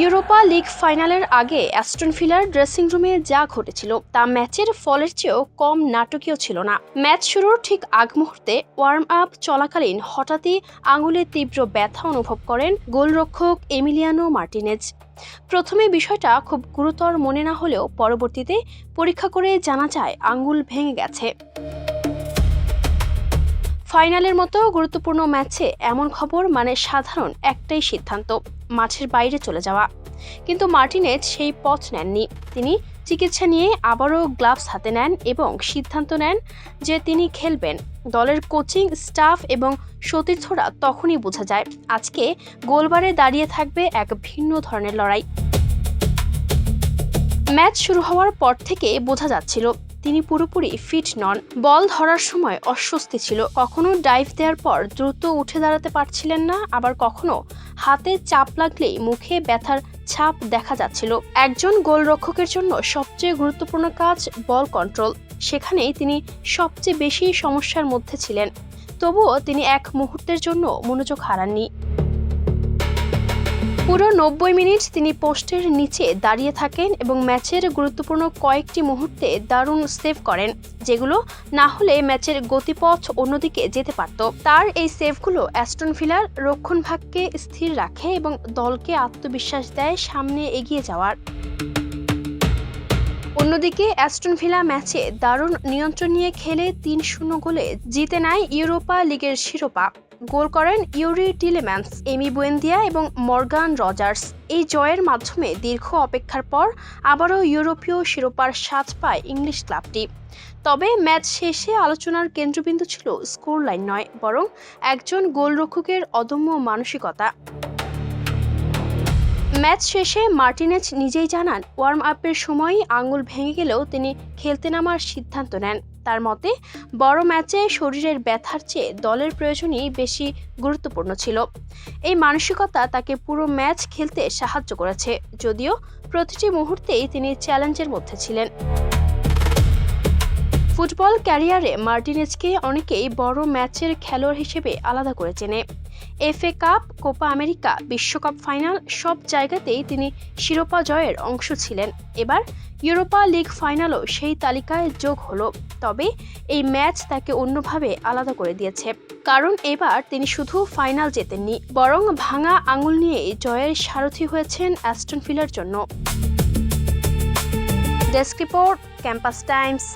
Europa league ফাইনালের আগে Aston ভিলার dressing রুমে যা ঘটেছিল তা ম্যাচের ফলের চেয়েও কম নাটকীয় ছিল না। ম্যাচ শুরুর ঠিক আগ মুহূর্তে ওয়ার্ম আপ চলাকালীন হঠাৎই আঙুলে তীব্র ব্যথা অনুভব করেন গোলরক্ষক এমিলিয়ানো মার্টিনেজ। প্রথমে বিষয়টা খুব গুরুতর মনে না হলেও পরবর্তীতে পরীক্ষা করে জানা যায় আঙুল ভেঙে গেছে। ফাইনালের মতো গুরুত্বপূর্ণ ম্যাচে এমন খবর মানে সাধারণ একটাই সিদ্ধান্ত, মাঠের বাইরে চলে যাওয়া। কিন্তু মার্টিনেজ সেই পথ নেননি। তিনি চিকিৎসা নিয়ে আবারও গ্লাভস হাতে নেন এবং সিদ্ধান্ত নেন যে তিনি খেলবেন। দলের কোচিং স্টাফ এবং সতীর্থরা তখনই বোঝা যায় আজকে গোলবারে দাঁড়িয়ে থাকবে এক ভিন্ন ধরনের লড়াই। ম্যাচ শুরু হওয়ার পর থেকে বোঝা যাচ্ছিল তিনি পুরোপুরি ফিট নন। বল ধরার সময় অস্বস্তি ছিল, কখনো ডাইভ দেওয়ার পর দ্রুত উঠে দাঁড়াতে পারছিলেন না, আবার কখনো হাতে চাপ লাগলেই মুখে ব্যথার ছাপ দেখা যাচ্ছিল। একজন গোলরক্ষকের জন্য সবচেয়ে গুরুত্বপূর্ণ কাজ বল কন্ট্রোল, সেখানেই তিনি সবচেয়ে বেশি সমস্যার মধ্যে ছিলেন। তবুও তিনি এক মুহূর্তের জন্য মনোযোগ হারাননি। পুরো 90 মিনিট তিনি পোস্টের নিচে দাঁড়িয়ে থাকেন এবং ম্যাচের গুরুত্বপূর্ণ কয়েকটি মুহূর্তে দারুণ সেভ করেন, যেগুলো না হলে ম্যাচের গতিপথ অন্যদিকে যেতে পারত। তার এই সেভগুলো অ্যাস্টন ভিলার রক্ষণভাগকে স্থির রাখে এবং দলকে আত্মবিশ্বাস দেয় সামনে এগিয়ে যাওয়ার। অন্যদিকে অ্যাস্টন ভিলা ম্যাচে দারুণ নিয়ন্ত্রণ নিয়ে খেলে 3-0 গোলে জিতে নেয় ইউরোপা লিগের শিরোপা। গোল করেন ইউরি টিলেম্যান্স, এমি বুয়েন্দিয়া এবং মর্গান রজার্স। এই জয়ের মাধ্যমে দীর্ঘ অপেক্ষার পর আবারও ইউরোপীয় শিরোপার স্বাদ পায় ইংলিশ ক্লাবটি। তবে ম্যাচ শেষে আলোচনার কেন্দ্রবিন্দু ছিল স্কোর লাইন নয়, বরং একজন গোলরক্ষকের অদম্য মানসিকতা। ম্যাচ শেষে মার্টিনেজ নিজেই জানান ওয়ার্ম আপের সময়ই আঙুল ভেঙে গেলেও তিনি খেলতে নামার সিদ্ধান্ত নেন। তার মতে বড় ম্যাচে শরীরের ব্যথার চেয়ে দলের প্রয়োজনই বেশি গুরুত্বপূর্ণ ছিল। এই মানসিকতা তাকে পুরো ম্যাচ খেলতে সাহায্য করেছে, যদিও প্রতিটি মুহূর্তেই তিনি চ্যালেঞ্জের মধ্যে ছিলেন। ফুটবল ক্যারিয়ারে মার্টিনেজকে অনেকেই বড় ম্যাচের খেলোয়াড় হিসেবে আলাদা করে চেনে। এফএ কাপ, কোপা আমেরিকা, বিশ্বকাপ ফাইনাল সব জায়গাতেই তিনি শিরোপা জয়ের অংশ ছিলেন। এবার ইউরোপা লিগ ফাইনালও সেই তালিকায় যোগ হলো। তবে এই ম্যাচ তাকে অন্যভাবে আলাদা করে দিয়েছে, কারণ এবার তিনি শুধু ফাইনাল জেতেননি, বরং ভাঙা আঙুল নিয়ে জয়ের সারথি হয়েছেন অ্যাস্টন ভিলার জন্য। Desk report, campus Times.